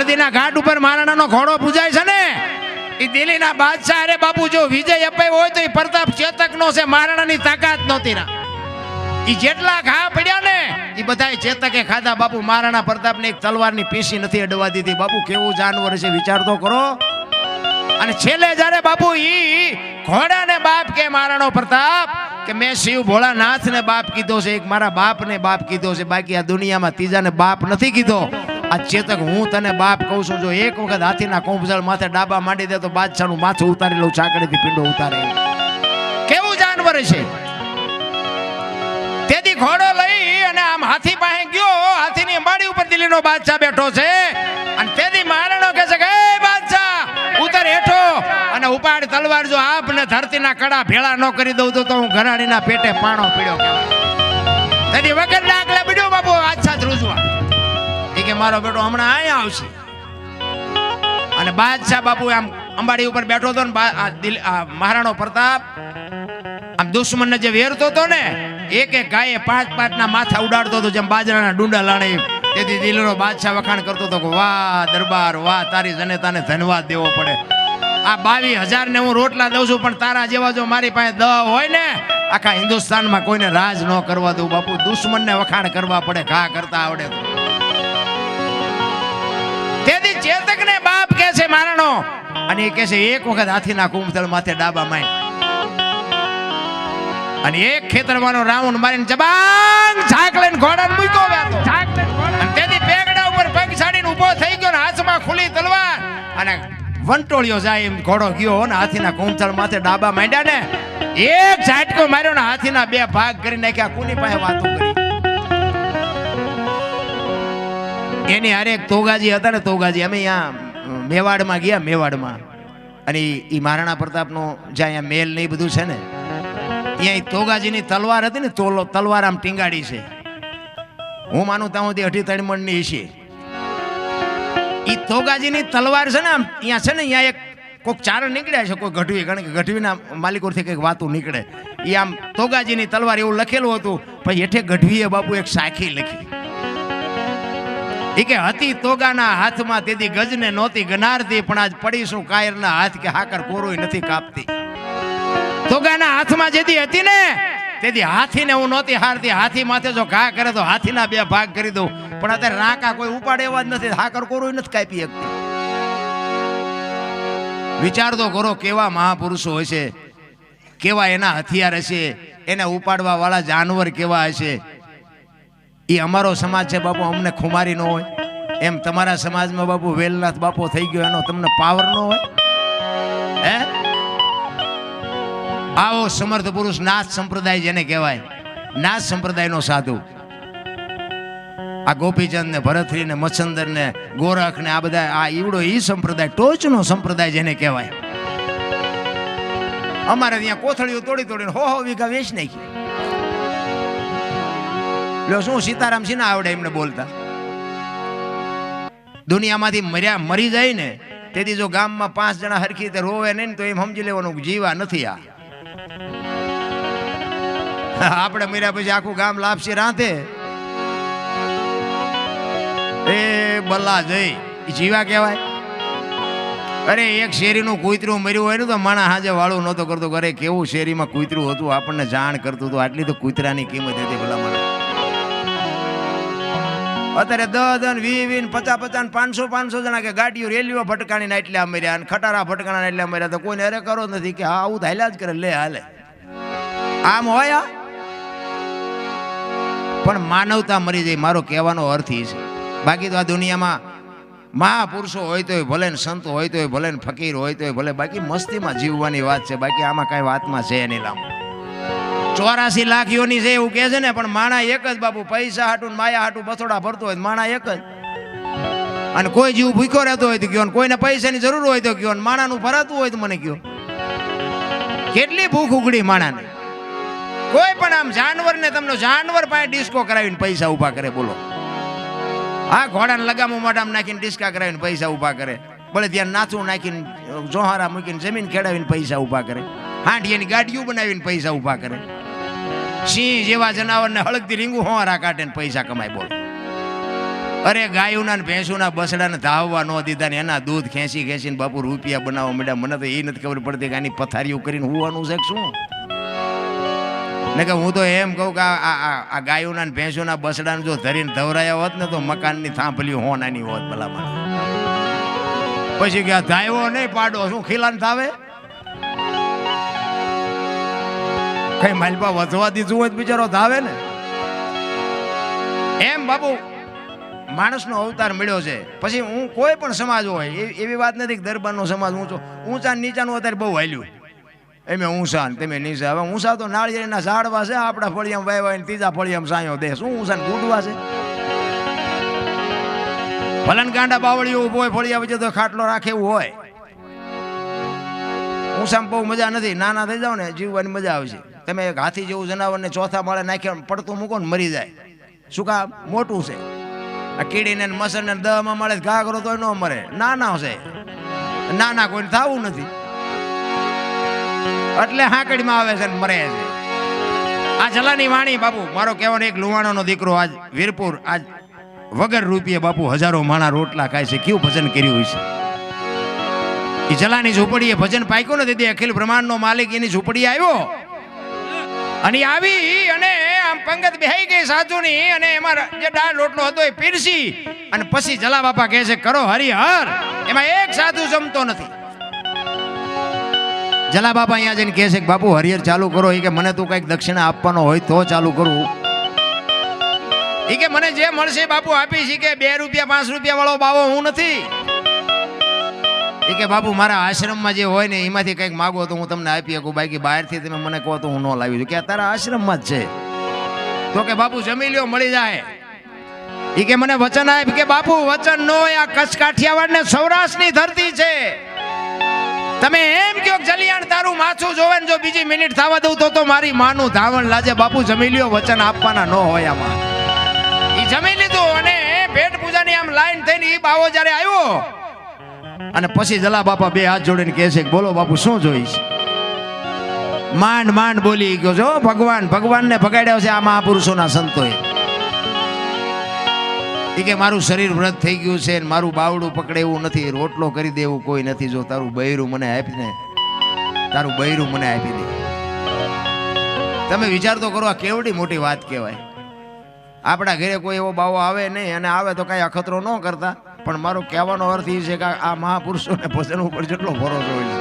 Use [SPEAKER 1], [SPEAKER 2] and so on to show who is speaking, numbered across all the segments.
[SPEAKER 1] હળદીના ઘાટ ઉપર મહારાણાનો ઘોડો પૂજાય છે ને, એ દિલ્હીના બાદશાહ અરે બાપુ જો વિજય અપાયો હોય તો એ પ્રતાપ ચેતકનો છે, મહારાણાની તાકાત નહોતી ના. એ જેટલા ઘા પડ્યા ને એ બધા ચેતકે ખાધા બાપુ. મહારાણા પ્રતાપને એક તલવારની પીસી નથી અડવા દીધી. બાપુ કેવું જાનવર છે વિચાર તો કરો. અને છેલ્લે જ્યારે બાપુ ઈ ઘોડાને બાપ કે મહારાણો પ્રતાપ કે મેં શિવ ભોળાનાથને બાપ કીધો છે, એક મારા બાપને બાપ કીધો છે, બાકી આ દુનિયામાં ત્રીજાને બાપ નથી કીધો. આ ચેતક હું તને બાપ કહું છું, જો એક વખત હાથીના કોંભજળ માથે ડાબા માંડી દે તો બાદશાહનું માથું ઉતારી લઉં, ચાકડીથી પીંડો ઉતારે. કેવું જાનવર છે. તેથી ઘોડો લઈ અને આમ હાથી પાસે ગયો. હાથીની અંબાડી ઉપર દિલ્હીનો બાદશાહ બેઠો છે અને તેથી મહારાણો કહે છે કે એ બાદશાહ ઉતર હેઠો અને ઉપાડ તલવાર. જો આપને ધરતીના કડા ભેળા ન કરી દઉં તો હું ઘરાણીના પેટે પાણો પીડ્યો કહેવાય. તેથી વગર ડાકલા પીડ્યો બાપુ બાદશાહ ધ્રુજવા. એ કે મારો બેટો હમણાં અહીંયા આવશે. અને બાદશાહ બાપુ આમ અંબાડી ઉપર બેઠો હતો ને મહારાણો પ્રતાપ આમ દુશ્મનને જે વેરતો હતો ને, એક એક ગાયે 5-5 ના માથા ઉડાડતો હતો જેમ બાજરાના ડુંડા લાણી. તેથી દિલ્હીનો બાદશાહ વખાણ કરતો હતો કે વાહ દરબાર વાહ, તારી જનતાને ધન્યવાદ દેવો પડે. આ 22,000 ને હું રોટલા દઉં છું, પણ તારા જેવા જો મારી પાસે 10 હોય ને આખા હિન્દુસ્તાનમાં કોઈને રાજ ન કરવા દઉં. બાપુ દુશ્મનને વખાણ કરવા પડે, ઘા કરતા આવડે તો. તેથી ચેતકને બાપ કહે છે મહારાણો, અને એ કહે છે એક વખત હાથીના કુંભતળ માથે ડાબા માંડ અને એક ખેતરમાંનો રાઉન્ડ મારીને જબાંગ ઝાક લઈને ઘોડાને મૂક્યો વેતો. અને તેથી પેગડા ઉપર પગ છાડીને ઊભો થઈ ગયો ને હાથમાં ખુલ્લી તલવાર અને વંટોળિયો જાય એમ ઘોડો ગયો ને હાથીના કુંભતળ માથે ડાબા માંડ્યા ને એક ઝાટકો માર્યો ને હાથીના 2 ભાગ કરી નાખ્યા. કોની પાસે વાતો કરી? એની હારે એક તોગાજી હતા ને, તોગાજી. અમે અહીંયા મેવાડમાં ગયા, મેવાડમાં. અને એ મહારાણા પ્રતાપનો જ્યાં અહીંયા મેલ ને બધું છે ને, અહીંયા તોગાજીની તલવાર હતી ને, તલવાર આમ ટીંગાડી છે. હું માનું ત્યાં સુધી 2.5 મણની છે. એ તોગાજીની તલવાર છે ને આમ અહીંયા છે ને, અહીંયા એક કોઈક ચારણ નીકળ્યા છે, કોઈ ગઢવી, કારણ કે ગઢવીના માલિકોથી કંઈક વાતું નીકળે. એ આમ તોગાજીની તલવાર એવું લખેલું હતું. પછી હેઠે ગઢવીએ બાપુ એક સાખી લખી. એ કે હતી તોગાના હાથમાં તેથી ગજને નહોતી ગનારતી, પણ આજ પડીશું કાયરના હાથ કે હાકર કોરોય નથી કાપતી. તોગાના હાથમાં જેથી હતી ને તેથી હાથીને હું નહોતી હારતી. હાથી માથે જો ઘા કરે તો હાથીના 2 ભાગ કરી દઉં, પણ અત્યારે રાકા કોઈ ઉપાડે એવા જ નથી, હાકર કોરોય નથી કાપી શકતી. વિચાર તો કરો કેવા મહાપુરુષો હશે, કેવા એના હથિયાર હશે, એને ઉપાડવા વાળા જાનવર કેવા હશે. એ અમારો સમાજ છે બાપુ, અમને ખુમારી ન હોય એમ તમારા સમાજમાં બાપુ વેલનાથ બાપો થઈ ગયો, એનો તમને પાવર ન હોય? હે, આવો સમર્થ પુરુષ, નાથ સંપ્રદાય જેને કહેવાય, નાથ સંપ્રદાયનો સાધુ. આ ગોપીચંદ ને ભરતરી ને મચ્છંદર ને ગોરખ ને આ બધા આ ઈવડો ઈ સંપ્રદાય, ટોચનો સંપ્રદાય જેને કહેવાય. અમારે ત્યાં કોથળીઓ તોડી તોડીને 100 વીઘા વેચી નાખી. લો શું સીતારામ સિંહ આવડે એમને બોલતા? દુનિયામાંથી મરી જાય ને તેથી જો ગામમાં 5 જણા હરખી રીતે રોવે નહીં તો એમ સમજી લેવાનું જીવા નથી. આપણે મર્યા પછી આખું ગામ લાપસી રાંધે, એ બલ્લા જઈ જીવા કહેવાય. અરે એક શેરીનું કૂતરું મર્યું હોય ને તો માણા હાજે વાળું નહોતો કરતો. અરે કેવું શેરીમાં કૂતરું હતું, આપણને જાણ કરતું હતું. આટલી તો કૂતરાની કિંમત હતી ભલા મને. અત્યારે 10, 20, 50, 500 જણા કે ગાડીઓ રેલીઓ ભટકાણીને એટલા મર્યા અને ખટારા ભટકાણા એટલા મર્યા. તો કોઈને અરે કરો નથી કે હા આવું તો હાલ્યા જ કરે, લે હાલે આમ હોય. પણ માનવતા મરી જાય, મારો કહેવાનો અર્થ એ છે. બાકી તો આ દુનિયામાં મહાપુરુષો હોય તોય ભલે ને સંતો હોય તોય ભલે ને ફકીર હોય તોય ભલે, બાકી મસ્તીમાં જીવવાની વાત છે. બાકી આમાં કઈ વાતમાં છે નહીં. લાંબુ 84 લાખ યોની છે એવું કહે છે ને, પણ માણા એક જ બાપુ. પૈસા હાટું માયા હાટું બસોડા ભરતો હોય માણા એક જ. અને કોઈ જીવ ભૂખ્યો રહેતો હોય તો કયો, કોઈને પૈસાની જરૂર હોય તો કયો, માણાનું ભરાતું હોય તો મને કયો. કેટલી ભૂખ ઉગડી માણાને. કોઈ પણ આમ જાનવરને તમને જાનવર પાસે ડિસ્કો કરાવીને પૈસા ઉભા કરે, બોલો. આ ઘોડાને લગામું મોઢામાં નાખીને ડિસ્કા કરાવીને પૈસા ઉભા કરે. ભલે ત્યાં નાથું નાખીને જોહારા મૂકીને જમીન ખેડાવીને પૈસા ઉભા કરે. હાંડિયાની ગાડીઓ બનાવીને પૈસા ઉભા કરે. સિંહ જેવા જનાવરને હળગથી રીંગું હોવારા કાઢે ને પૈસા કમાય, બોલો. અરે ગાયુના ને ભેંસુના બસડાને ધાવવા ન દીધા ને એના દૂધ ખેંચી ખેંચીને બાપુ રૂપિયા બનાવવા માંડ્યા. મને તો એ નથી ખબર પડતી કે આની પથારીઓ કરીને હોવાનું છે શું ને કે હું તો એમ કહું કે આ ગાયુના ને ભેંસુના બસડાને જો ધરીને ધવરાયા હોત ને તો મકાનની થાંભલી હોનાની હોત ભલામાં. પછી કે ધાવ્યો નહીં પાડો શું ખીલાન થાવે કઈ માલપા વધવા દીધું હોય બિચારો ધાવે ને એમ બાપુ માણસનો અવતાર મળ્યો છે. પછી હું કોઈ પણ સમાજ હોય એવી વાત નથી કે દરબારનો સમાજ ઊંચો ઊંચા નીચાનું અત્યારે બહુ હાલ્યું એમે ઊંચા ને તમે નીચા. હવે ઊંચા તો નાળિયેરના ઝાડવા છે આપણા ફળિયામાં વાવ્યા ને ત્રીજા ફળિયામાં સાયો દે શું ઊંચા ને ગુડવા છે. ભલન ગાંડા બાવળીઓ ઉભો હોય ફળિયા વચ્ચે તો ખાટલો રાખે એવું હોય. ઊંચામાં બહુ મજા નથી. નાના થઈ જાવ ને જીવવાની મજા આવશે. તમે એક હાથી જેવું જનાવરને ચોથા માળે નાખ્યા પડતું મૂકો ને મરી જાય. શું કામ મોટું છે. આ કીડીને મસરને 10માં મળે ઘા કરો તો ન મરે. નાના છે નાના કોઈને થવું નથી એટલે હાંકડીમાં આવે છે ને મરે છે. આ જલાની વાણી બાપુ મારો કહેવાનો એક લુવાણાનો દીકરો આજ વીરપુર આજ વગર રૂપિયે બાપુ હજારો માણા રોટલા ખાય છે. કેવું ભજન કર્યું હોય છે. એ જલાની ઝૂંપડીએ ભજન પાક્યું નથી તે અખિલ બ્રહ્માંડનો માલિક એની ઝૂંપડી આવ્યો અને આવી અને આમ પંગત બેહી ગઈ સાધુની અને એમાં જે દાળ રોટલો હતો એ પીરસી અને પછી જલા બાપા કહે છે કરો હરિહર. એમાં એક સાધુ જમતો નથી. જલા બાપા અહીંયા જઈને કહે છે કે બાપુ હરિહર ચાલુ કરો. એ કે મને તું કઈક દક્ષિણા આપવાનો હોય તો ચાલુ કરું. એ કે મને જે મળશે બાપુ આપીશ. કે 2 રૂપિયા 5 રૂપિયા વાળો બાવો હું નથી. એ કે બાપુ મારા આશ્રમમાં જે હોય ને એમાંથી કંઈક માગો તો હું તમને આપી શકું. બાકી બહારથી તમે મને કહો તો હું ન લાવી દઉં. કે તારા આશ્રમમાં જ છે તો કે બાપુ જમી લ્યો મળી જાય. એ કે મને વચન આપ. કે બાપુ વચન નો આ કચ્છ કાઠિયાવાડ ને સૌરાષ્ટ્રની ધરતી છે. તમે એમ કહો જલિયાણ તારું માથું જોવે ને જો બીજી મિનિટ થવા દઉં તો મારી માનું ધાવણ લાજે. બાપુ જમી લ્યો વચન આપવાના ન હોય આમાં. એ જમી લીધું અને ભેટ પૂજાની આમ લાઈન થઈને એ બાવો જ્યારે આવ્યો અને પછી જલા બાપા 2 હાથ જોડીને કહે છે બોલો બાપુ શું જોઈશ. માંડ માંડ બોલી ગયો છો ભગવાનને ભગાડ્યો છે આ મહાપુરુષોના સંતોએ. એ કે મારું શરીર વ્રત થઈ ગયું છે ને મારું બાવડું પકડે એવું નથી. રોટલો કરી દેવું કોઈ નથી. જો તારું બૈરું મને આપીને તારું બૈરું મને આપી દે. તમે વિચાર તો કરો આ કેવડી મોટી વાત કહેવાય. આપણા ઘરે કોઈ એવો બાવો આવે નહીં અને આવે તો કાંઈ અખતરો ન કરતા. પણ મારો કહેવાનો અર્થ એ છે કે આ મહાપુરુષોને ભજન ઉપર જેટલો ભરોસો હોય છે.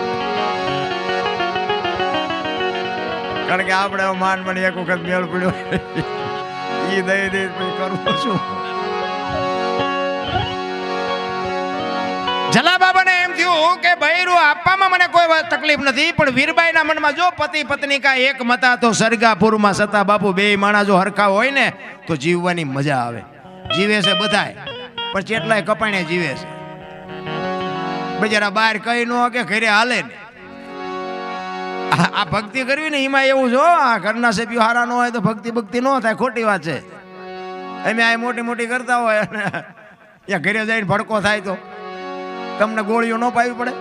[SPEAKER 1] કારણ કે આપણે માન મને એક વખત મેળ પડ્યો એ દઈ દઈ કરવું શું. જલા બાબાને એમ થયું કે બૈરું આપવામાં મને કોઈ તકલીફ નથી પણ વીરબાઈના મનમાં જો પતિ પત્ની કા એક મતા તો સરગાપુરમાં સતા. બાપુ 2 માણા જો હરખા હોય ને તો જીવવાની મજા આવે. જીવે છે બધાય પણ કેટલાય કપાણે જીવે છે. બજારા બહાર કઈ ન કે ઘરે હાલે ને. આ ભક્તિ કરવી ને એમાં એવું જો આ ઘરના સભ્યો હારા ન હોય તો ભક્તિ ન થાય. ખોટી વાત છે. અમે આ મોટી મોટી કરતા હોય અને ઘરે જઈને ભડકો થાય તો તમને ગોળીઓ ન પાવી પડે.